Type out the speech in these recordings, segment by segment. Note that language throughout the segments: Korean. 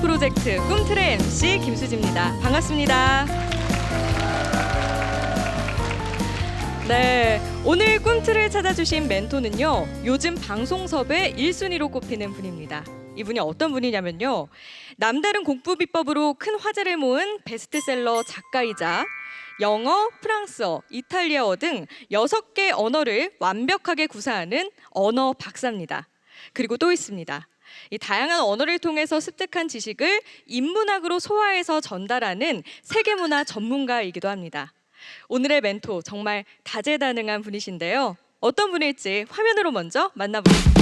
프로젝트 꿈틀의 MC 김수지입니다. 반갑습니다. 네, 오늘 꿈틀을 찾아주신 멘토는요, 요즘 방송섭의 1순위로 꼽히는 분입니다. 이분이 어떤 분이냐면요, 남다른 공부 비법으로 큰 화제를 모은 베스트셀러 작가이자 영어, 프랑스어, 이탈리아어 등 6개 언어를 완벽하게 구사하는 언어 박사입니다. 그리고 또 있습니다. 이 다양한 언어를 통해서 습득한 지식을 인문학으로 소화해서 전달하는 세계문화 전문가이기도 합니다. 오늘의 멘토 정말 다재다능한 분이신데요. 어떤 분일지 화면으로 먼저 만나보겠습니다.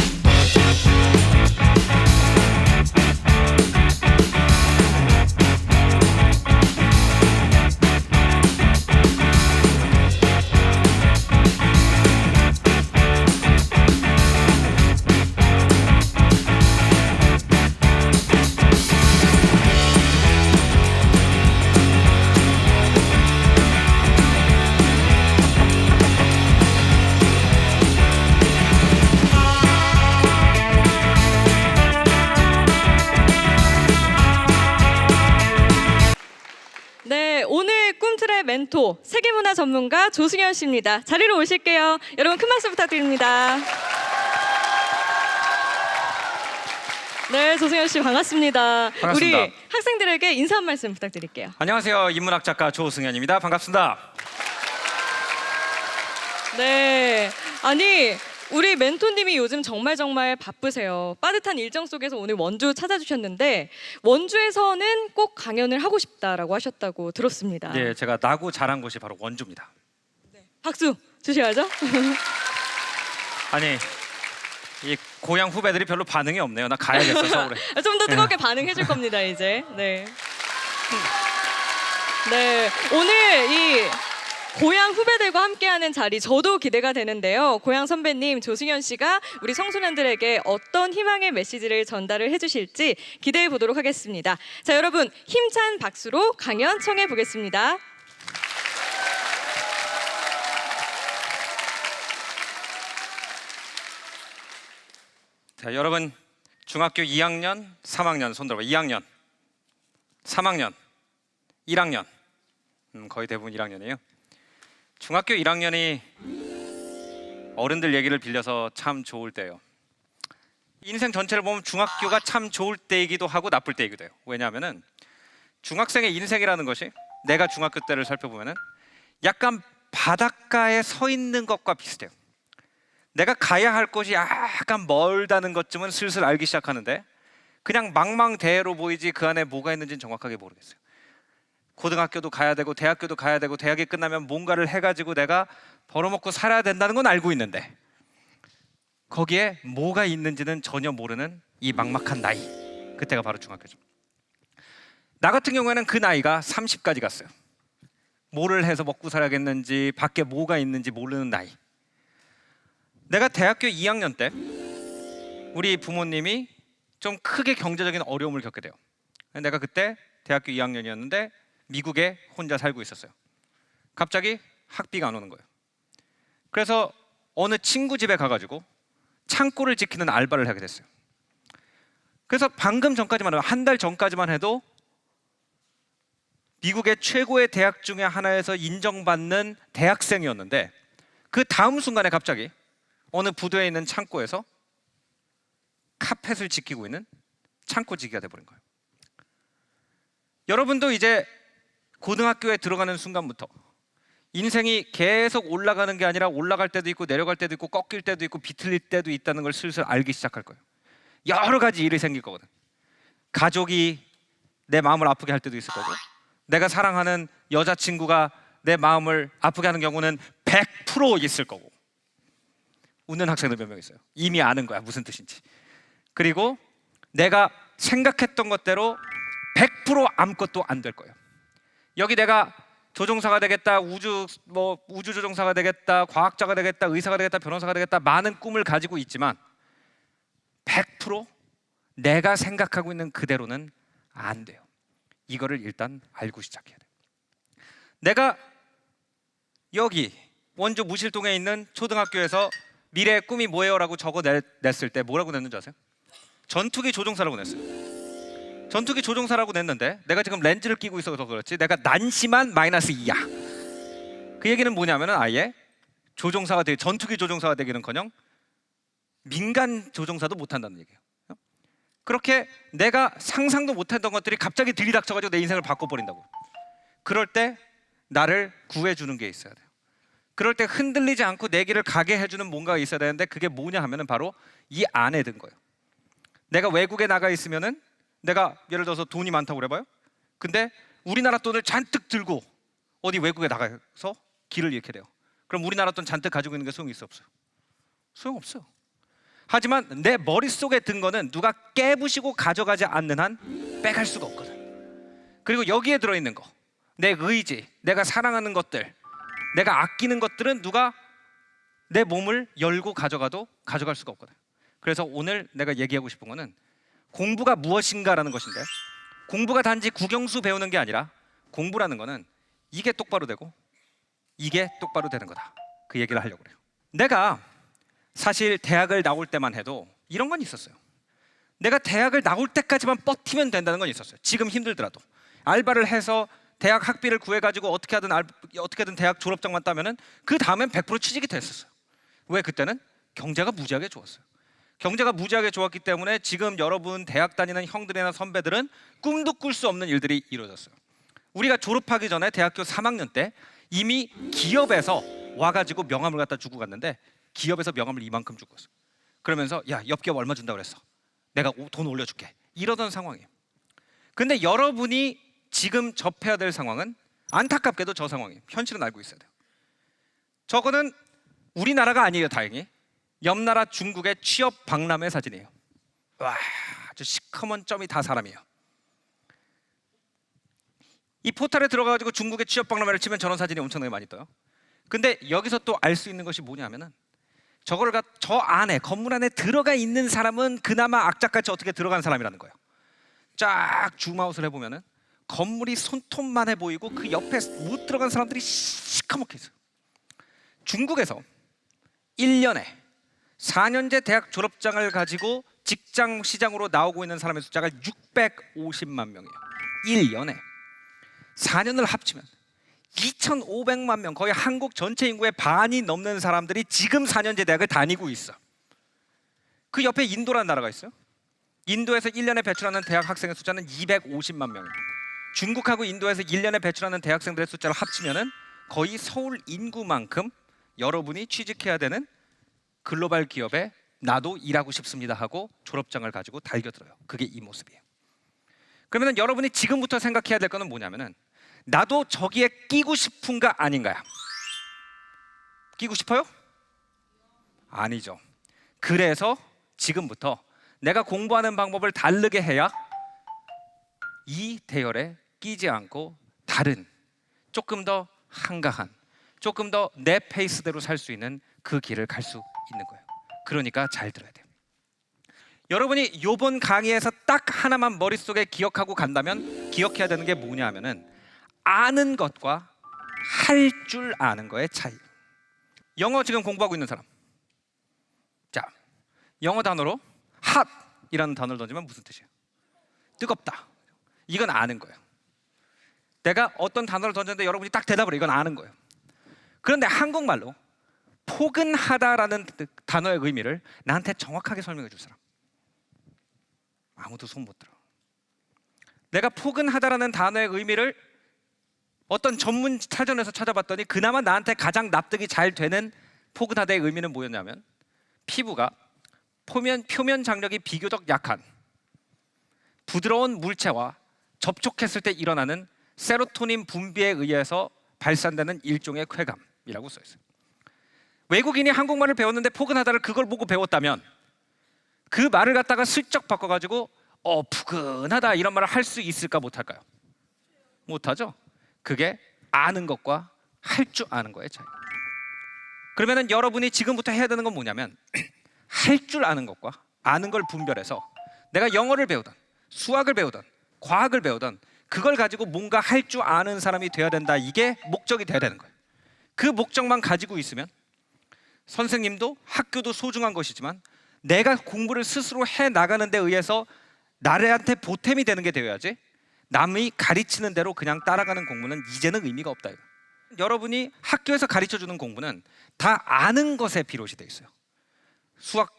네, 오늘 꿈틀의 멘토 세계문화 전문가 조승현 씨입니다. 자리로 오실게요. 여러분 큰 박수 부탁드립니다. 네, 조승현 씨 반갑습니다. 반갑습니다. 우리 학생들에게 인사 한 말씀 부탁드릴게요. 안녕하세요. 인문학 작가 조승현입니다. 반갑습니다. 네, 아니 우리 멘토님이 요즘 정말 바쁘세요. 빠듯한 일정 속에서 오늘 원주 찾아주셨는데 원주에서는 꼭 강연을 하고 싶다라고 하셨다고 들었습니다. 예, 제가 나고 자란 곳이 바로 원주입니다. 박수 주셔야죠. 아니, 이 고향 후배들이 별로 반응이 없네요. 나 가야겠어, 서울에. 좀 더 뜨겁게 반응해 줄 겁니다, 이제. 네. 네, 오늘 이 고향 후배들과 함께하는 자리 저도 기대가 되는데요. 고향 선배님 조승현 씨가 우리 청소년들에게 어떤 희망의 메시지를 전달을 해주실지 기대해 보도록 하겠습니다. 자, 여러분 힘찬 박수로 강연 청해 보겠습니다. 자, 여러분 중학교 2학년, 3학년 손 들어봐. 2학년, 3학년, 1학년. 거의 대부분 1학년이에요. 중학교 1학년이 어른들 얘기를 빌려서 참 좋을 때예요. 인생 전체를 보면 중학교가 참 좋을 때이기도 하고 나쁠 때이기도 해요. 왜냐하면은 중학생의 인생이라는 것이 내가 중학교 때를 살펴보면은 약간 바닷가에 서 있는 것과 비슷해요. 내가 가야 할 곳이 약간 멀다는 것쯤은 슬슬 알기 시작하는데 그냥 망망대해로 보이지 그 안에 뭐가 있는지는 정확하게 모르겠어요. 고등학교도 가야 되고 대학교도 가야 되고 대학이 끝나면 뭔가를 해가지고 내가 벌어먹고 살아야 된다는 건 알고 있는데 거기에 뭐가 있는지는 전혀 모르는 이 막막한 나이, 그때가 바로 중학교죠. 나 같은 경우에는 그 나이가 30까지 갔어요. 뭐를 해서 먹고 살아야겠는지 밖에 뭐가 있는지 모르는 나이. 내가 대학교 2학년 때 우리 부모님이 좀 크게 경제적인 어려움을 겪게 돼요. 내가 그때 대학교 2학년이었는데 미국에 혼자 살고 있었어요. 갑자기 학비가 안 오는 거예요. 그래서 어느 친구 집에 가가지고 창고를 지키는 알바를 하게 됐어요. 그래서 방금 전까지만 해도 한 달 전까지만 해도 미국의 최고의 대학 중에 하나에서 인정받는 대학생이었는데 그 다음 순간에 갑자기 어느 부두에 있는 창고에서 카펫을 지키고 있는 창고지기가 돼버린 거예요. 여러분도 이제 고등학교에 들어가는 순간부터 인생이 계속 올라가는 게 아니라 올라갈 때도 있고 내려갈 때도 있고 꺾일 때도 있고 비틀릴 때도 있다는 걸 슬슬 알기 시작할 거예요. 여러 가지 일이 생길 거거든. 가족이 내 마음을 아프게 할 때도 있을 거고 내가 사랑하는 여자친구가 내 마음을 아프게 하는 경우는 100% 있을 거고. 웃는 학생들 몇 명 있어요. 이미 아는 거야 무슨 뜻인지. 그리고 내가 생각했던 것대로 100% 아무것도 안 될 거예요. 여기 내가 조종사가 되겠다, 우주 조종사가 되겠다, 과학자가 되겠다, 의사가 되겠다, 변호사가 되겠다 많은 꿈을 가지고 있지만 100% 내가 생각하고 있는 그대로는 안 돼요. 이거를 일단 알고 시작해야 돼요. 내가 여기 원주 무실동에 있는 초등학교에서 미래의 꿈이 뭐예요? 라고 적어냈을 때 뭐라고 냈는지 아세요? 전투기 조종사라고 냈어요. 전투기 조종사라고 냈는데 내가 지금 렌즈를 끼고 있어서 그렇지 내가 난심한 -2야. 그 얘기는 뭐냐면은 아예 조종사가 되기, 전투기 조종사가 되기는커녕 민간 조종사도 못한다는 얘기예요. 그렇게 내가 상상도 못했던 것들이 갑자기 들이닥쳐가지고 내 인생을 바꿔버린다고. 그럴 때 나를 구해주는 게 있어야 돼요. 그럴 때 흔들리지 않고 내 길을 가게 해주는 뭔가가 있어야 되는데 그게 뭐냐 하면은 바로 이 안에 든 거예요. 내가 외국에 나가 있으면은 내가 예를 들어서 돈이 많다고 그래봐요. 근데 우리나라 돈을 잔뜩 들고 어디 외국에 나가서 길을 잃게 돼요. 그럼 우리나라 돈 잔뜩 가지고 있는 게 소용이 있어 없어요? 소용없어요. 하지만 내 머릿속에 든 거는 누가 깨부시고 가져가지 않는 한 빼갈 수가 없거든. 그리고 여기에 들어있는 거, 내 의지, 내가 사랑하는 것들, 내가 아끼는 것들은 누가 내 몸을 열고 가져가도 가져갈 수가 없거든. 그래서 오늘 내가 얘기하고 싶은 거는 공부가 무엇인가라는 것인데, 공부가 단지 국영수 배우는 게 아니라 공부라는 거는 이게 똑바로 되고 이게 똑바로 되는 거다. 그 얘기를 하려고 그래요. 내가 사실 대학을 나올 때만 해도 이런 건 있었어요. 내가 대학을 나올 때까지만 버티면 된다는 건 있었어요. 지금 힘들더라도 알바를 해서 대학 학비를 구해가지고 어떻게든 대학 졸업장만 따면은 그 다음엔 100% 취직이 됐었어요. 왜? 그때는 경제가 무지하게 좋았어요. 경제가 무지하게 좋았기 때문에 지금 여러분 대학 다니는 형들이나 선배들은 꿈도 꿀 수 없는 일들이 이루어졌어요. 우리가 졸업하기 전에 대학교 3학년 때 이미 기업에서 와가지고 명함을 갖다 주고 갔는데 기업에서 명함을 이만큼 주고 갔어요. 그러면서 야, 옆기업 얼마 준다고 그랬어. 내가 돈 올려줄게. 이러던 상황이에요. 근데 여러분이 지금 접해야 될 상황은 안타깝게도 저 상황이에요. 현실은 알고 있어야 돼요. 저거는 우리나라가 아니에요. 다행히 옆 나라 중국의 취업 박람회 사진이에요. 와, 아주 시커먼 점이 다 사람이에요. 이 포털에 들어가가지고 중국의 취업 박람회를 치면 저런 사진이 엄청나게 많이 떠요. 근데 여기서 또 알 수 있는 것이 뭐냐면은 저거를 저 안에 건물 안에 들어가 있는 사람은 그나마 악착같이 어떻게 들어간 사람이라는 거예요. 쫙 줌아웃을 해보면은 건물이 손톱만해 보이고 그 옆에 못 들어간 사람들이 시커멓게 있어요. 중국에서 1년에 4년제 대학 졸업장을 가지고 직장 시장으로 나오고 있는 사람의 숫자가 650만 명이에요. 1년에 4년을 합치면 2,500만 명, 거의 한국 전체 인구의 반이 넘는 사람들이 지금 4년제 대학을 다니고 있어. 그 옆에 인도라는 나라가 있어요. 인도에서 1년에 배출하는 대학 학생의 숫자는 250만 명이에요. 중국하고 인도에서 1년에 배출하는 대학생들의 숫자를 합치면은 거의 서울 인구만큼 여러분이 취직해야 되는 글로벌 기업에 나도 일하고 싶습니다 하고 졸업장을 가지고 달겨들어요. 그게 이 모습이에요. 그러면 여러분이 지금부터 생각해야 될 거는 뭐냐면은 나도 저기에 끼고 싶은가 아닌가야? 끼고 싶어요? 아니죠. 그래서 지금부터 내가 공부하는 방법을 다르게 해야 이 대열에 끼지 않고 다른, 조금 더 한가한, 조금 더 내 페이스대로 살 수 있는 그 길을 갈 수 있는 거예요. 그러니까 잘 들어야 돼요. 여러분이 이번 강의에서 딱 하나만 머릿속에 기억하고 간다면 기억해야 되는 게 뭐냐 하면은 아는 것과 할 줄 아는 거의 차이. 영어 지금 공부하고 있는 사람, 자, 영어 단어로 hot이라는 단어를 던지면 무슨 뜻이에요? 뜨겁다. 이건 아는 거예요. 내가 어떤 단어를 던졌는데 여러분이 딱 대답을 해요. 이건 아는 거예요. 그런데 한국말로 포근하다라는 단어의 의미를 나한테 정확하게 설명해 줄 사람, 아무도 손 못 들어. 내가 포근하다라는 단어의 의미를 어떤 전문 사전에서 찾아봤더니 그나마 나한테 가장 납득이 잘 되는 포근하다의 의미는 뭐였냐면 피부가 표면 장력이 비교적 약한 부드러운 물체와 접촉했을 때 일어나는 세로토닌 분비에 의해서 발산되는 일종의 쾌감이라고 써 있어요. 외국인이 한국말을 배웠는데 포근하다를 그걸 보고 배웠다면 그 말을 갖다가 슬쩍 바꿔가지고 푸근하다 이런 말을 할 수 있을까 못할까요? 못하죠. 그게 아는 것과 할 줄 아는 거의 차이. 그러면은 여러분이 지금부터 해야 되는 건 뭐냐면 할 줄 아는 것과 아는 걸 분별해서 내가 영어를 배우든 수학을 배우든 과학을 배우든 그걸 가지고 뭔가 할 줄 아는 사람이 돼야 된다. 이게 목적이 돼야 되는 거예요. 그 목적만 가지고 있으면 선생님도 학교도 소중한 것이지만 내가 공부를 스스로 해 나가는 데 의해서 나한테 보탬이 되는 게 되어야지 남이 가르치는 대로 그냥 따라가는 공부는 이제는 의미가 없다. 여러분이 학교에서 가르쳐주는 공부는 다 아는 것에 비롯이 돼 있어요. 수학,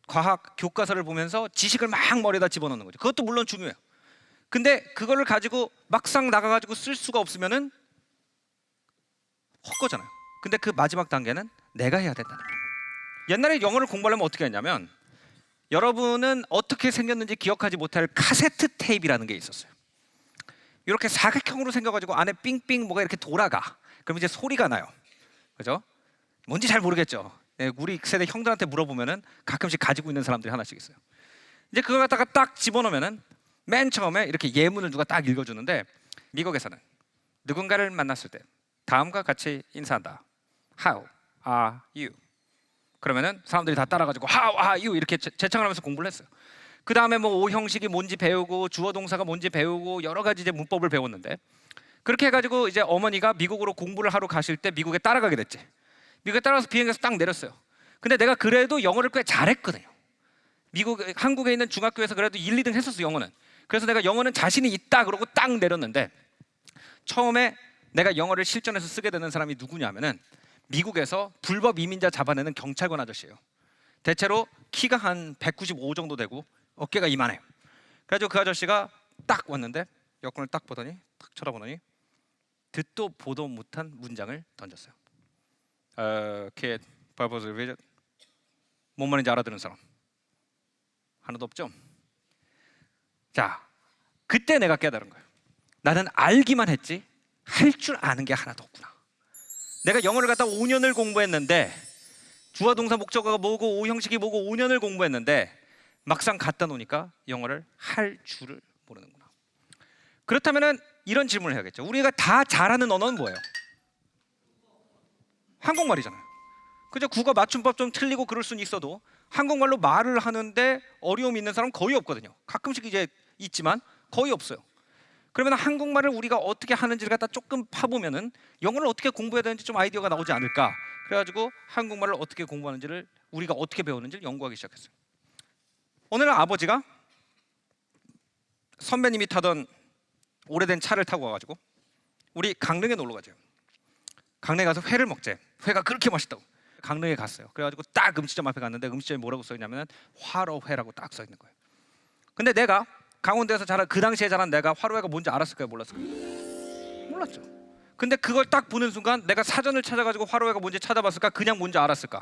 과학, 교과서를 보면서 지식을 막 머리에다 집어넣는 거죠. 그것도 물론 중요해요. 근데 그거를 가지고 막상 나가가지고 쓸 수가 없으면은 헛거잖아요. 근데 그 마지막 단계는 내가 해야 된다는 거예요. 옛날에 영어를 공부하려면 어떻게 했냐면, 여러분은 어떻게 생겼는지 기억하지 못할 카세트 테이프라는 게 있었어요. 이렇게 사각형으로 생겨가지고 안에 삥삥 뭐가 이렇게 돌아가. 그럼 이제 소리가 나요. 그죠? 뭔지 잘 모르겠죠. 네, 우리 세대 형들한테 물어보면은 가끔씩 가지고 있는 사람들이 하나씩 있어요. 이제 그걸 갖다가 딱 집어넣으면은 맨 처음에 이렇게 예문을 누가 딱 읽어주는데, 미국에서는 누군가를 만났을 때 다음과 같이 인사한다. How are you? 그러면은 사람들이 다 따라가지고 How are you? 이렇게 재창을 하면서 공부를 했어요. 그 다음에 뭐 오형식이 뭔지 배우고 주어 동사가 뭔지 배우고 여러 가지 이제 문법을 배웠는데, 그렇게 해가지고 이제 어머니가 미국으로 공부를 하러 가실 때 미국에 따라가게 됐지. 미국에 따라서 비행기에서 딱 내렸어요. 근데 내가 그래도 영어를 꽤 잘했거든요. 한국에 있는 중학교에서 그래도 1, 2등 했었어, 영어는. 그래서 내가 영어는 자신이 있다 그러고 딱 내렸는데, 처음에 내가 영어를 실전에서 쓰게 되는 사람이 누구냐면은 미국에서 불법 이민자 잡아내는 경찰관 아저씨예요. 대체로 키가 한 195 정도 되고 어깨가 이만해요. 그래가지고 그 아저씨가 딱 왔는데 여권을 딱 보더니 딱 쳐다보더니 듣도 보도 못한 문장을 던졌어요. kid, purpose of visit. 뭔 말인지 알아들은 사람 하나도 없죠? 자, 그때 내가 깨달은 거예요. 나는 알기만 했지 할 줄 아는 게 하나도 없구나. 내가 영어를 갖다 5년을 공부했는데, 주어 동사 목적어가 뭐고 오형식이 뭐고 5년을 공부했는데 막상 갖다 놓으니까 영어를 할 줄을 모르는구나. 그렇다면은 이런 질문을 해야겠죠. 우리가 다 잘하는 언어는 뭐예요? 한국말이잖아요. 그죠? 국어 맞춤법 좀 틀리고 그럴 수는 있어도 한국말로 말을 하는데 어려움이 있는 사람은 거의 없거든요. 가끔씩 이제 있지만 거의 없어요. 그러면 한국말을 우리가 어떻게 하는지를 갖다 조금 파보면은 영어를 어떻게 공부해야 되는지 좀 아이디어가 나오지 않을까. 그래가지고 한국말을 어떻게 공부하는지를, 우리가 어떻게 배우는지를 연구하기 시작했어요. 오늘은 아버지가 선배님이 타던 오래된 차를 타고 와가지고 우리 강릉에 놀러 가죠. 강릉에 가서 회를 먹재. 회가 그렇게 맛있다고. 강릉에 갔어요. 그래가지고 딱 음식점 앞에 갔는데 음식점에 뭐라고 써있냐면 화로회라고 딱 써있는 거예요. 근데 내가 강원도에서 자란, 그 당시에 자란 내가 화로회가 뭔지 알았을까요? 몰랐을까요? 몰랐죠. 근데 그걸 딱 보는 순간 내가 사전을 찾아가지고 화로회가 뭔지 찾아봤을까? 그냥 뭔지 알았을까?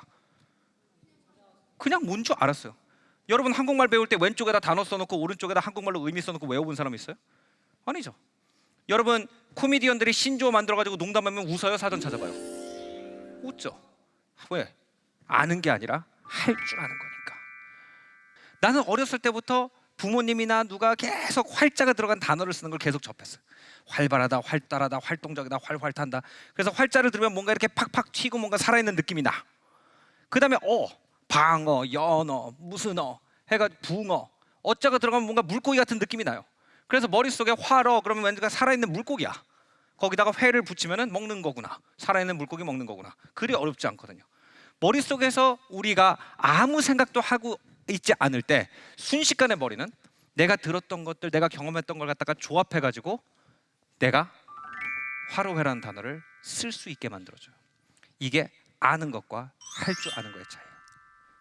그냥 뭔 줄 알았어요. 여러분 한국말 배울 때 왼쪽에다 단어 써놓고 오른쪽에다 한국말로 의미 써놓고 외워본 사람 있어요? 아니죠. 여러분 코미디언들이 신조어 만들어가지고 농담하면 웃어요? 사전 찾아봐요? 웃죠. 왜? 아는 게 아니라 할 줄 아는 거니까. 나는 어렸을 때부터 부모님이나 누가 계속 활자가 들어간 단어를 쓰는 걸 계속 접했어요. 활발하다, 활달하다, 활동적이다, 활활탄다. 그래서 활자를 들으면 뭔가 이렇게 팍팍 튀고 뭔가 살아있는 느낌이 나. 그 다음에 방어, 연어, 무슨 해가 붕어, 어자가 들어가면 뭔가 물고기 같은 느낌이 나요. 그래서 머릿속에 화러 그러면 왠지 살아있는 물고기야. 거기다가 회를 붙이면 먹는 거구나. 살아있는 물고기 먹는 거구나. 그리 어렵지 않거든요. 머릿속에서 우리가 아무 생각도 하고 있지 않을 때 순식간에 머리는 내가 들었던 것들, 내가 경험했던 걸 갖다가 조합해가지고 내가 화로회라는 단어를 쓸 수 있게 만들어줘요. 이게 아는 것과 할 줄 아는 거의 차이예요.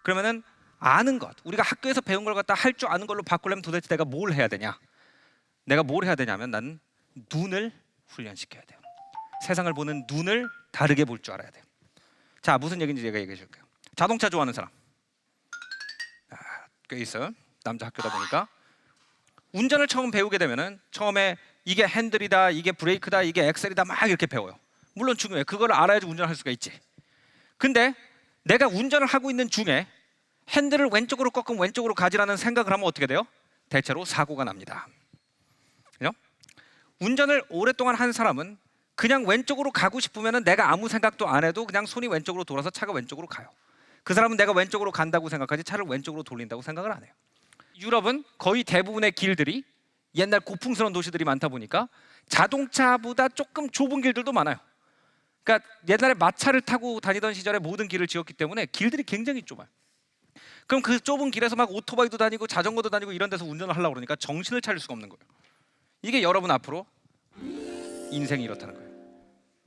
그러면은 아는 것, 우리가 학교에서 배운 걸 갖다 할 줄 아는 걸로 바꾸려면 도대체 내가 뭘 해야 되냐? 내가 뭘 해야 되냐면 나는 눈을 훈련시켜야 돼요. 세상을 보는 눈을 다르게 볼 줄 알아야 돼요. 자, 무슨 얘기인지 제가 얘기해 줄게요. 자동차 좋아하는 사람 꽤 있어요. 남자 학교다 보니까 운전을 처음 배우게 되면은 처음에 이게 핸들이다, 이게 브레이크다, 이게 엑셀이다 막 이렇게 배워요. 물론 중요해. 그걸 알아야지 운전할 수가 있지. 근데 내가 운전을 하고 있는 중에 핸들을 왼쪽으로 꺾으면 왼쪽으로 가지라는 생각을 하면 어떻게 돼요? 대체로 사고가 납니다. 그죠? 운전을 오랫동안 한 사람은 그냥 왼쪽으로 가고 싶으면은 내가 아무 생각도 안 해도 그냥 손이 왼쪽으로 돌아서 차가 왼쪽으로 가요. 그 사람은 내가 왼쪽으로 간다고 생각하지 차를 왼쪽으로 돌린다고 생각을 안 해요. 유럽은 거의 대부분의 길들이 옛날 고풍스러운 도시들이 많다 보니까 자동차보다 조금 좁은 길들도 많아요. 그러니까 옛날에 마차를 타고 다니던 시절에 모든 길을 지었기 때문에 길들이 굉장히 좁아요. 그럼 그 좁은 길에서 막 오토바이도 다니고 자전거도 다니고 이런 데서 운전을 하려고 그러니까 정신을 차릴 수가 없는 거예요. 이게 여러분 앞으로 인생이 이렇다는 거예요.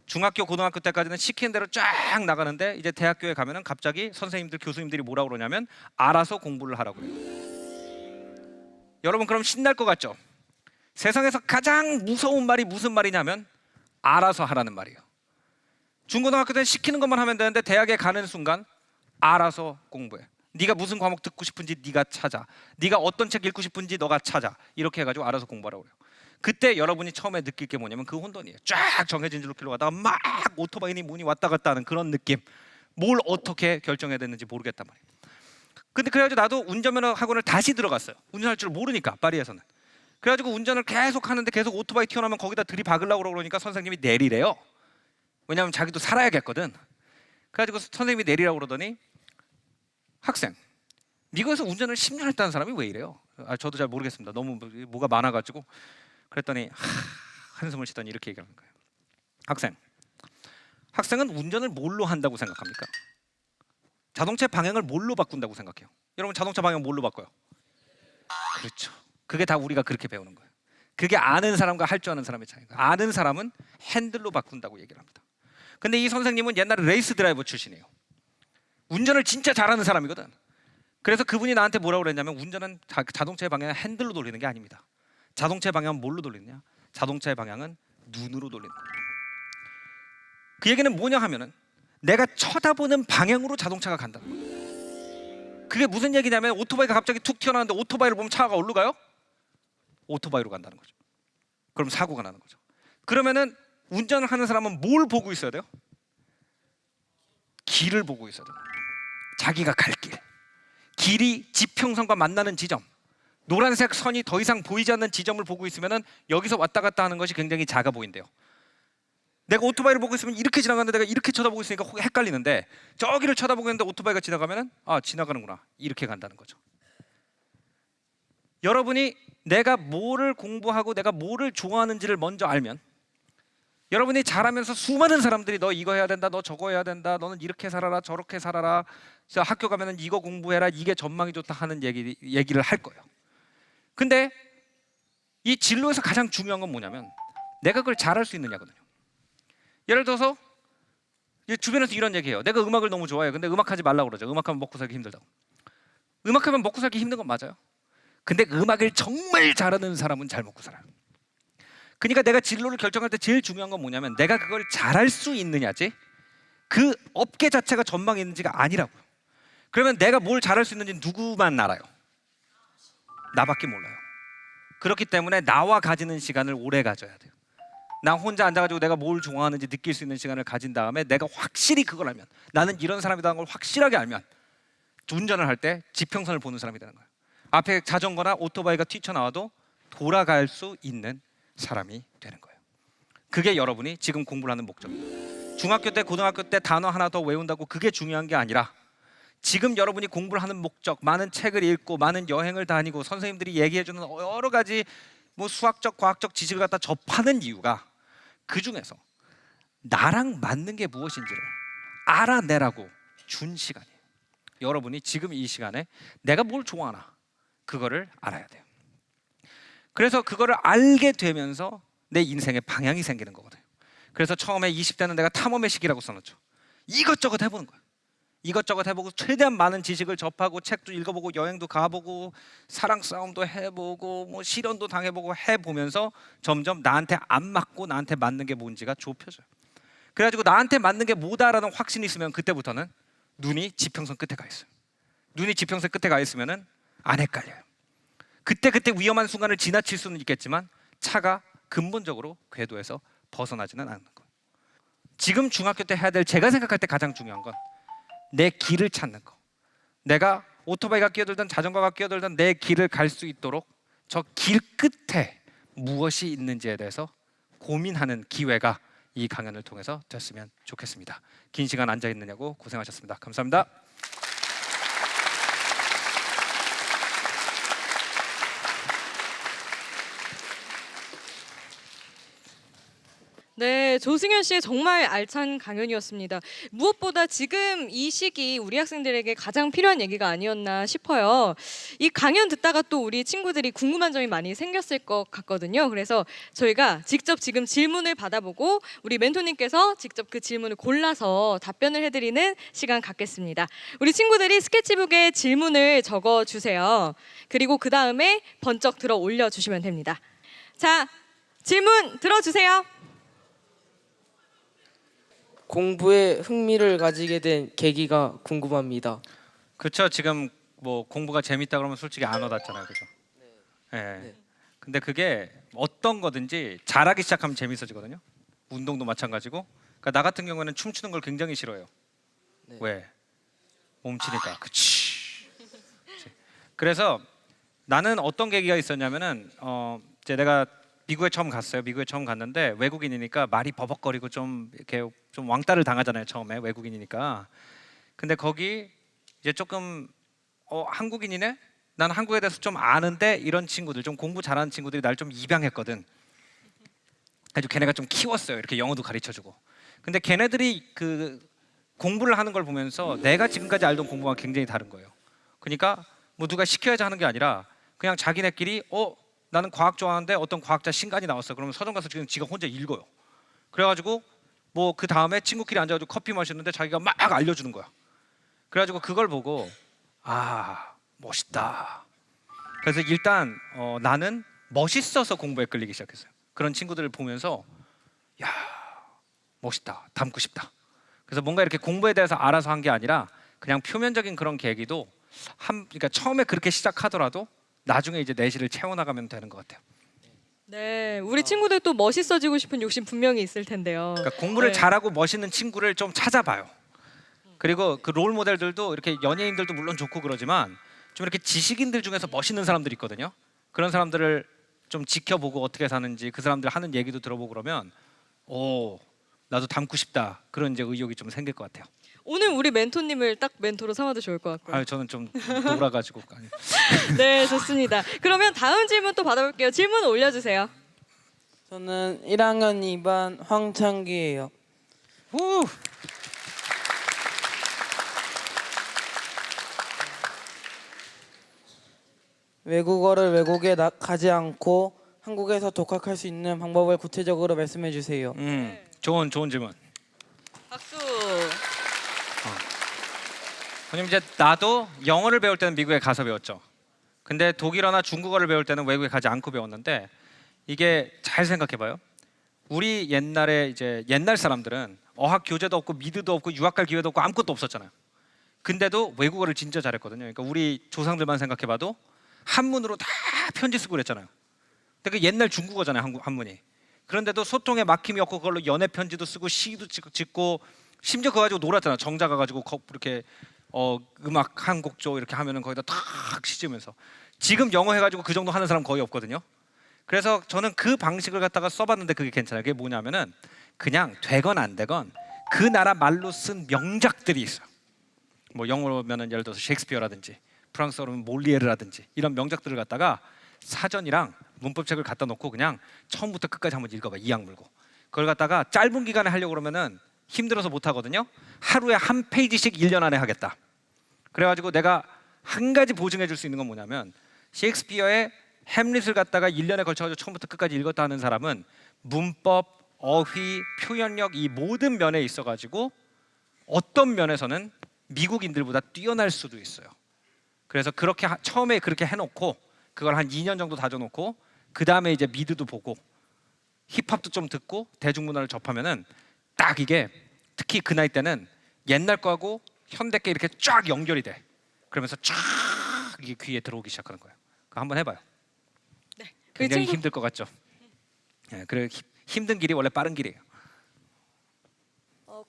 중학교, 고등학교 때까지는 시키는 대로 쫙 나가는데 이제 대학교에 가면은 갑자기 선생님들, 교수님들이 뭐라고 그러냐면 알아서 공부를 하라고 그래요. 여러분 그럼 신날 것 같죠? 세상에서 가장 무서운 말이 무슨 말이냐면 알아서 하라는 말이에요. 중고등학교 때는 시키는 것만 하면 되는데 대학에 가는 순간 알아서 공부해. 네가 무슨 과목 듣고 싶은지 네가 찾아. 네가 어떤 책 읽고 싶은지 너가 찾아. 이렇게 해가지고 알아서 공부하라고 그래요. 그때 여러분이 처음에 느낄 게 뭐냐면 그 혼돈이에요. 쫙 정해진 줄로 가다가 막 오토바이니 뭐니 왔다 갔다 하는 그런 느낌. 뭘 어떻게 결정해야 되는지 모르겠단 말이에요. 근데 그래가지고 나도 운전면허 학원을 다시 들어갔어요. 운전할 줄 모르니까 파리에서는. 그래가지고 운전을 계속 하는데 계속 오토바이 튀어나오면 거기다 들이박으려고 그러니까 선생님이 내리래요. 왜냐하면 자기도 살아야겠거든. 그래가지고 선생님이 내리라고 그러더니 학생, 미국에서 운전을 10년 했다는 사람이 왜 이래요? 저도 잘 모르겠습니다. 너무 뭐가 많아가지고. 그랬더니 한숨을 쉬더니 이렇게 얘기하는 거예요. 학생은 운전을 뭘로 한다고 생각합니까? 자동차 방향을 뭘로 바꾼다고 생각해요? 여러분 자동차 방향 뭘로 바꿔요? 그렇죠. 그게 다 우리가 그렇게 배우는 거예요. 그게 아는 사람과 할 줄 아는 사람의 차이가. 아는 사람은 핸들로 바꾼다고 얘기를 합니다. 근데 이 선생님은 옛날에 레이스 드라이버 출신이에요. 운전을 진짜 잘하는 사람이거든. 그래서 그분이 나한테 뭐라고 그랬냐면 운전은 자동차의 방향을 핸들로 돌리는 게 아닙니다. 자동차의 방향은 뭘로 돌리느냐? 자동차의 방향은 눈으로 돌리는 거예요. 그 얘기는 뭐냐 하면은 내가 쳐다보는 방향으로 자동차가 간다는 거예요. 그게 무슨 얘기냐면 오토바이가 갑자기 툭 튀어나왔는데 오토바이를 보면 차가 어디로 가요? 오토바이로 간다는 거죠. 그럼 사고가 나는 거죠. 그러면은 운전을 하는 사람은 뭘 보고 있어야 돼요? 길을 보고 있어야 돼요. 자기가 갈 길. 길이 지평선과 만나는 지점. 노란색 선이 더 이상 보이지 않는 지점을 보고 있으면은 여기서 왔다 갔다 하는 것이 굉장히 작아 보인대요. 내가 오토바이를 보고 있으면 이렇게 지나가는데 내가 이렇게 쳐다보고 있으니까 헷갈리는데 저기를 쳐다보고 있는데 오토바이가 지나가면은 지나가는구나 이렇게 간다는 거죠. 여러분이 내가 뭐를 공부하고 내가 뭐를 좋아하는지를 먼저 알면 여러분이 자라면서 수많은 사람들이 너 이거 해야 된다, 너 저거 해야 된다, 너는 이렇게 살아라, 저렇게 살아라, 학교 가면은 이거 공부해라, 이게 전망이 좋다 하는 얘기를 할 거예요. 근데 이 진로에서 가장 중요한 건 뭐냐면 내가 그걸 잘할 수 있느냐거든요. 예를 들어서 주변에서 이런 얘기해요. 내가 음악을 너무 좋아해요. 근데 음악하지 말라고 그러죠. 음악하면 먹고 살기 힘들다고. 음악하면 먹고 살기 힘든 건 맞아요. 근데 음악을 정말 잘하는 사람은 잘 먹고 살아요. 그러니까 내가 진로를 결정할 때 제일 중요한 건 뭐냐면 내가 그걸 잘할 수 있느냐지 그 업계 자체가 전망이 있는지가 아니라고요. 그러면 내가 뭘 잘할 수 있는지 누구만 알아요? 나밖에 몰라요. 그렇기 때문에 나와 가지는 시간을 오래 가져야 돼요. 나 혼자 앉아가지고 내가 뭘 좋아하는지 느낄 수 있는 시간을 가진 다음에 내가 확실히 그걸 알면 나는 이런 사람이라는 걸 확실하게 알면 운전을 할 때 지평선을 보는 사람이 되는 거예요. 앞에 자전거나 오토바이가 튀쳐나와도 돌아갈 수 있는 사람이 되는 거예요. 그게 여러분이 지금 공부를 하는 목적이에요. 중학교 때, 고등학교 때 단어 하나 더 외운다고 그게 중요한 게 아니라 지금 여러분이 공부를 하는 목적, 많은 책을 읽고 많은 여행을 다니고 선생님들이 얘기해주는 여러 가지 뭐 수학적, 과학적 지식을 갖다 접하는 이유가 그 중에서 나랑 맞는 게 무엇인지를 알아내라고 준 시간이에요. 여러분이 지금 이 시간에 내가 뭘 좋아하나 그거를 알아야 돼요. 그래서 그거를 알게 되면서 내 인생의 방향이 생기는 거거든요. 그래서 처음에 20대는 내가 탐험의 시기라고 써놨죠. 이것저것 해보는 거예요. 이것저것 해보고 최대한 많은 지식을 접하고 책도 읽어보고 여행도 가보고 사랑 싸움도 해보고 뭐 실현도 당해보고 해보면서 점점 나한테 안 맞고 나한테 맞는 게 뭔지가 좁혀져요. 그래가지고 나한테 맞는 게 뭐다라는 확신이 있으면 그때부터는 눈이 지평선 끝에 가 있어요. 눈이 지평선 끝에 가 있으면은 안 헷갈려요. 그때 위험한 순간을 지나칠 수는 있겠지만 차가 근본적으로 궤도에서 벗어나지는 않는 거예요. 지금 중학교 때 해야 될 제가 생각할 때 가장 중요한 건 내 길을 찾는 거. 내가 오토바이가 끼어들든 자전거가 끼어들든 내 길을 갈 수 있도록 저 길 끝에 무엇이 있는지에 대해서 고민하는 기회가 이 강연을 통해서 됐으면 좋겠습니다. 긴 시간 앉아 있느냐고 고생하셨습니다. 감사합니다. 네, 조승현 씨의 정말 알찬 강연이었습니다. 무엇보다 지금 이 시기 우리 학생들에게 가장 필요한 얘기가 아니었나 싶어요. 이 강연 듣다가 또 우리 친구들이 궁금한 점이 많이 생겼을 것 같거든요. 그래서 저희가 직접 지금 질문을 받아보고 우리 멘토님께서 직접 그 질문을 골라서 답변을 해드리는 시간 갖겠습니다. 우리 친구들이 스케치북에 질문을 적어주세요. 그리고 그 다음에 번쩍 들어 올려주시면 됩니다. 자, 질문 들어주세요. 공부에 흥미를 가지게 된 계기가 궁금합니다. 그렇죠. 지금 뭐 공부가 재밌다 그러면 솔직히 안 와닿잖아요, 그죠? 네. 네. 근데 그게 어떤 거든지 잘하기 시작하면 재밌어지거든요. 운동도 마찬가지고. 그러니까 나 같은 경우에는 춤추는 걸 굉장히 싫어해요. 네. 왜? 몸치니까. 그치. 그래서 나는 어떤 계기가 있었냐면은 이제 내가 미국에 처음 갔어요. 미국에 처음 갔는데 외국인이니까 말이 버벅거리고 좀 이렇게 좀 왕따를 당하잖아요. 처음에 외국인이니까. 근데 거기 이제 조금 한국인이네? 난 한국에 대해서 좀 아는데 이런 친구들, 좀 공부 잘하는 친구들이 날 좀 입양했거든. 그래서 걔네가 좀 키웠어요. 이렇게 영어도 가르쳐주고. 근데 걔네들이 그 공부를 하는 걸 보면서 내가 지금까지 알던 공부와 굉장히 다른 거예요. 그러니까 뭐 누가 시켜야지 하는 게 아니라 그냥 자기네끼리 나는 과학 좋아하는데 어떤 과학자 신간이 나왔어. 그러면 서점 가서 지금 지가 혼자 읽어요. 그래가지고 뭐 그 다음에 친구끼리 앉아가지고 커피 마셨는데 자기가 막 알려주는 거야. 그래가지고 그걸 보고 멋있다. 그래서 일단 나는 멋있어서 공부에 끌리기 시작했어요. 그런 친구들을 보면서 야 멋있다, 닮고 싶다. 그래서 뭔가 이렇게 공부에 대해서 알아서 한 게 아니라 그냥 표면적인 그런 계기도 그러니까 처음에 그렇게 시작하더라도 나중에 이제 내실을 채워나가면 되는 것 같아요. 네, 우리 친구들도 멋있어지고 싶은 욕심 분명히 있을 텐데요. 그러니까 공부를 네. 잘하고 멋있는 친구를 좀 찾아봐요. 그리고 그 롤 모델들도 이렇게 연예인들도 물론 좋고 그러지만 좀 이렇게 지식인들 중에서 멋있는 사람들이 있거든요. 그런 사람들을 좀 지켜보고 어떻게 사는지 그 사람들 하는 얘기도 들어보고 그러면 나도 닮고 싶다 그런 이제 의욕이 좀 생길 것 같아요. 오늘 우리 멘토님을 딱 멘토로 삼아도 좋을 것 같고요. 저는 좀 놀아가지고 네, 좋습니다. 그러면 다음 질문 또 받아볼게요. 질문 올려주세요. 저는 1학년 2반 황창기예요. 후. 외국어를 외국에 가지 않고 한국에서 독학할 수 있는 방법을 구체적으로 말씀해 주세요. 좋은 질문. 박수. 왜냐면 이제 나도 영어를 배울 때는 미국에 가서 배웠죠. 근데 독일어나 중국어를 배울 때는 외국에 가지 않고 배웠는데 이게 잘 생각해봐요. 우리 옛날에 이제 옛날 사람들은 어학 교재도 없고 미드도 없고 유학 갈 기회도 없고 아무것도 없었잖아요. 근데도 외국어를 진짜 잘했거든요. 그러니까 우리 조상들만 생각해봐도 한문으로 다 편지 쓰고 그랬잖아요. 근데 그 옛날 중국어잖아요, 한문이. 그런데도 소통에 막힘이 없고 그걸로 연애 편지도 쓰고 시도 짓고 심지어 그거 가지고 놀았잖아요. 정자 가가지고 이렇게 음악 한 곡조 이렇게 하면은 거기다 탁 시지면서. 지금 영어 해가지고 그 정도 하는 사람 거의 없거든요. 그래서 저는 그 방식을 갖다가 써봤는데 그게 괜찮아요. 그게 뭐냐면은 그냥 되건 안 되건 그 나라 말로 쓴 명작들이 있어요. 뭐 영어로면은 예를 들어서 셰익스피어라든지 프랑스어로는 몰리에르라든지 이런 명작들을 갖다가 사전이랑 문법책을 갖다 놓고 그냥 처음부터 끝까지 한번 읽어봐. 이악 물고. 그걸 갖다가 짧은 기간에 하려고 그러면은 힘들어서 못 하거든요. 하루에 한 페이지씩 1년 안에 하겠다. 그래가지고 내가 한 가지 보증해 줄 수 있는 건 뭐냐면 셰익스피어의 햄릿을 갖다가 1년에 걸쳐가지고 처음부터 끝까지 읽었다 하는 사람은 문법, 어휘, 표현력 이 모든 면에 있어가지고 어떤 면에서는 미국인들보다 뛰어날 수도 있어요. 그래서 그렇게 처음에 그렇게 해놓고 그걸 한 2년 정도 다져놓고 그 다음에 이제 미드도 보고 힙합도 좀 듣고 대중문화를 접하면은 딱 이게 특히 그 나이 때는 옛날 거하고 현대 게 이렇게 쫙 연결이 돼. 그러면서 쫙 이게 귀에 들어오기 시작하는 거예요. 그거 한번 해봐요. 네. 굉장히 힘들 것 같죠. 네, 그래 힘든 길이 원래 빠른 길이에요.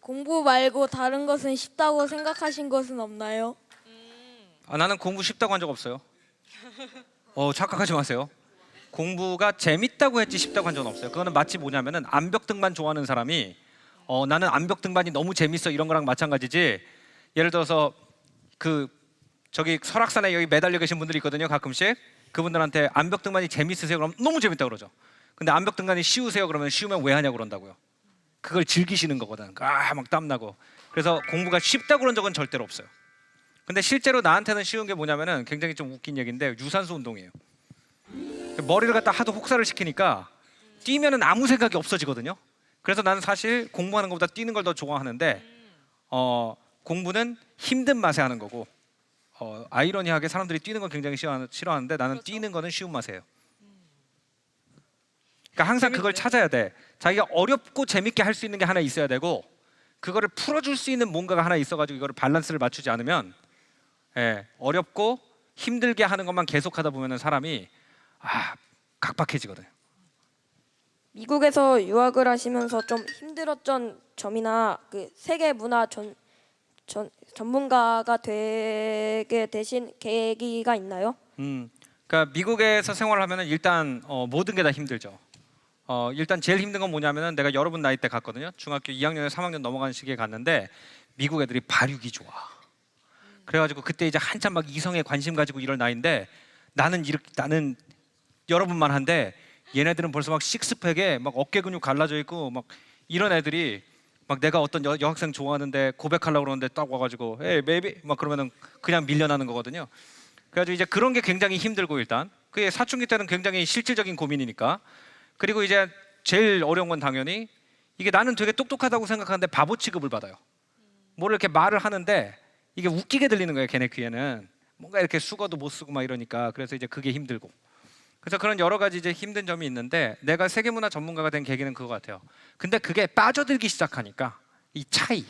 공부 말고 다른 것은 쉽다고 생각하신 것은 없나요? 나는 공부 쉽다고 한 적 없어요. 착각하지 마세요. 공부가 재밌다고 했지 쉽다고 한 적은 없어요. 그거는 마치 뭐냐면은 암벽 등반 좋아하는 사람이 나는 암벽 등반이 너무 재밌어 이런 거랑 마찬가지지. 예를 들어서 저기 설악산에 여기 매달려 계신 분들이 있거든요. 가끔씩 그분들한테 암벽 등반이 재밌으세요? 그럼 너무 재밌다 그러죠. 근데 암벽 등반이 쉬우세요? 그러면 쉬우면 왜 하냐고 그런다고요. 그걸 즐기시는 거거든. 막 땀나고. 그래서 공부가 쉽다고 그런 적은 절대로 없어요. 근데 실제로 나한테는 쉬운 게 뭐냐면은 굉장히 좀 웃긴 얘기인데 유산소 운동이에요. 머리를 갖다 하도 혹사를 시키니까 뛰면은 아무 생각이 없어지거든요. 그래서 나는 사실 공부하는 것보다 뛰는 걸 더 좋아하는데 공부는 힘든 맛에 하는 거고 아이러니하게 사람들이 뛰는 건 굉장히 싫어하는데 나는 뛰는 거는 쉬운 맛이에요. 그러니까 항상 그걸 찾아야 돼. 자기가 어렵고 재밌게 할 수 있는 게 하나 있어야 되고 그거를 풀어줄 수 있는 뭔가가 하나 있어가지고 이거를 밸런스를 맞추지 않으면 어렵고 힘들게 하는 것만 계속하다 보면은 사람이 각박해지거든요. 미국에서 유학을 하시면서 좀 힘들었던 점이나 그 세계 문화 전문가가 되게 되신 계기가 있나요? 그러니까 미국에서 생활하면은 일단 모든 게 다 힘들죠. 일단 제일 힘든 건 뭐냐면은 내가 여러분 나이 때 갔거든요. 중학교 2학년에 3학년 넘어가는 시기에 갔는데 미국 애들이 발육이 좋아. 그래가지고 그때 이제 한참 막 이성에 관심 가지고 이럴 나이인데 나는 여러분만 한데 얘네들은 벌써 막 식스팩에 막 어깨 근육 갈라져 있고 막 이런 애들이 막 내가 어떤 여학생 좋아하는데 고백하려고 그러는데 딱 와가지고 에이 베이비 막 그러면은 그냥 밀려나는 거거든요. 그래가지고 이제 그런 게 굉장히 힘들고 일단 그게 사춘기 때는 굉장히 실질적인 고민이니까. 그리고 이제 제일 어려운 건 당연히 이게 나는 되게 똑똑하다고 생각하는데 바보 취급을 받아요. 뭘 이렇게 말을 하는데 이게 웃기게 들리는 거예요. 걔네 귀에는 뭔가 이렇게 수거도 못 쓰고 막 이러니까. 그래서 이제 그게 힘들고. 그래서 그런 여러 가지 이제 힘든 점이 있는데 내가 세계문화 전문가가 된 계기는 그거 같아요. 근데 그게 빠져들기 시작하니까 이 차이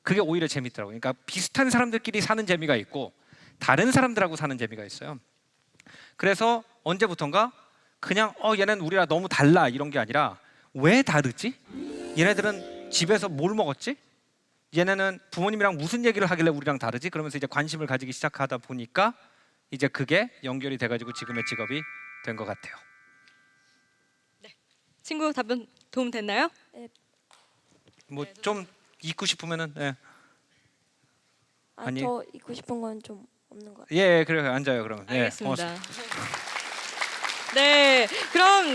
그게 오히려 재밌더라고요. 그러니까 비슷한 사람들끼리 사는 재미가 있고 다른 사람들하고 사는 재미가 있어요. 그래서 언제부턴가 그냥 얘는 우리랑 너무 달라 이런 게 아니라 왜 다르지? 얘네들은 집에서 뭘 먹었지? 얘네는 부모님이랑 무슨 얘기를 하길래 우리랑 다르지? 그러면서 이제 관심을 가지기 시작하다 보니까 이제 그게 연결이 돼가지고 지금의 직업이 된 것 같아요. 친구 답변 도움 됐나요? 뭐 좀 잊고 싶으면은 아니에요? 더 잊고 싶은 건 좀 없는 것 같아요. 예, 그래요. 앉아요. 그러면. 알겠습니다. 네, 그럼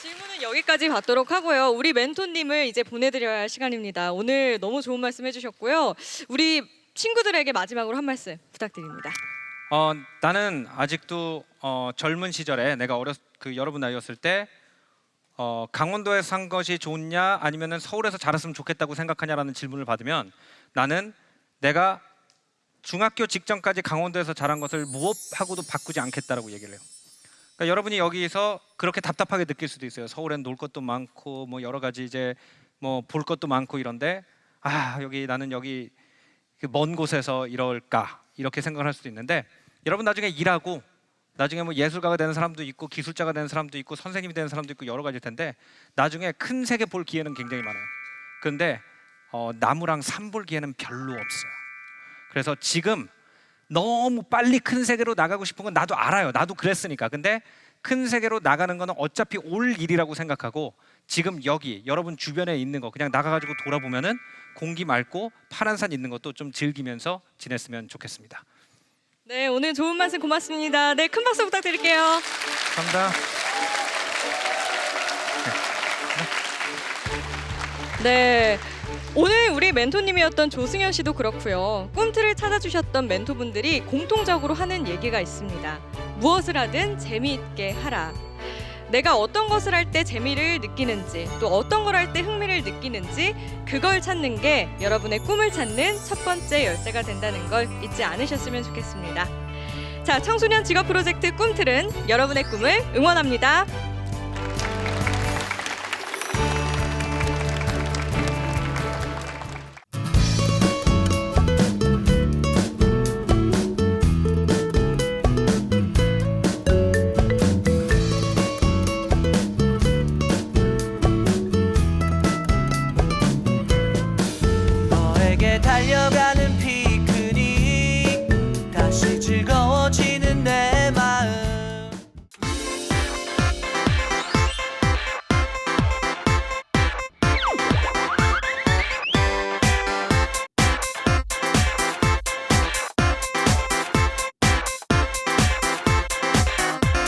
질문은 여기까지 받도록 하고요. 우리 멘토님을 이제 보내드려야 할 시간입니다. 오늘 너무 좋은 말씀 해주셨고요. 우리 친구들에게 마지막으로 한 말씀 부탁드립니다. 나는 아직도 젊은 시절에 내가 여러분 나이였을 때 강원도에 산 것이 좋냐 아니면은 서울에서 자랐으면 좋겠다고 생각하냐라는 질문을 받으면 나는 내가 중학교 직전까지 강원도에서 자란 것을 무엇하고도 바꾸지 않겠다라고 얘기를 해요. 그러니까 여러분이 여기서 그렇게 답답하게 느낄 수도 있어요. 서울엔 놀 것도 많고 뭐 여러 가지 이제 뭐 볼 것도 많고 이런데 나는 여기 먼 곳에서 이럴까 이렇게 생각을 할 수도 있는데 여러분 나중에 일하고 나중에 뭐 예술가가 되는 사람도 있고 기술자가 되는 사람도 있고 선생님이 되는 사람도 있고 여러 가지일 텐데 나중에 큰 세계 볼 기회는 굉장히 많아요. 그런데 나무랑 산 볼 기회는 별로 없어요. 그래서 지금 너무 빨리 큰 세계로 나가고 싶은 건 나도 알아요. 나도 그랬으니까. 근데 큰 세계로 나가는 거는 어차피 올 일이라고 생각하고 지금 여기 여러분 주변에 있는 거 그냥 나가가지고 돌아보면은 공기 맑고 파란 산 있는 것도 좀 즐기면서 지냈으면 좋겠습니다. 네, 오늘 좋은 말씀 고맙습니다. 네, 큰 박수 부탁드릴게요. 감사합니다. 네, 오늘 우리 멘토님이었던 조승현 씨도 그렇고요. 꿈틀을 찾아주셨던 멘토분들이 공통적으로 하는 얘기가 있습니다. 무엇을 하든 재미있게 하라. 내가 어떤 것을 할 때 재미를 느끼는지 또 어떤 걸 할 때 흥미를 느끼는지 그걸 찾는 게 여러분의 꿈을 찾는 첫 번째 열쇠가 된다는 걸 잊지 않으셨으면 좋겠습니다. 자, 청소년 직업 프로젝트 꿈틀은 여러분의 꿈을 응원합니다.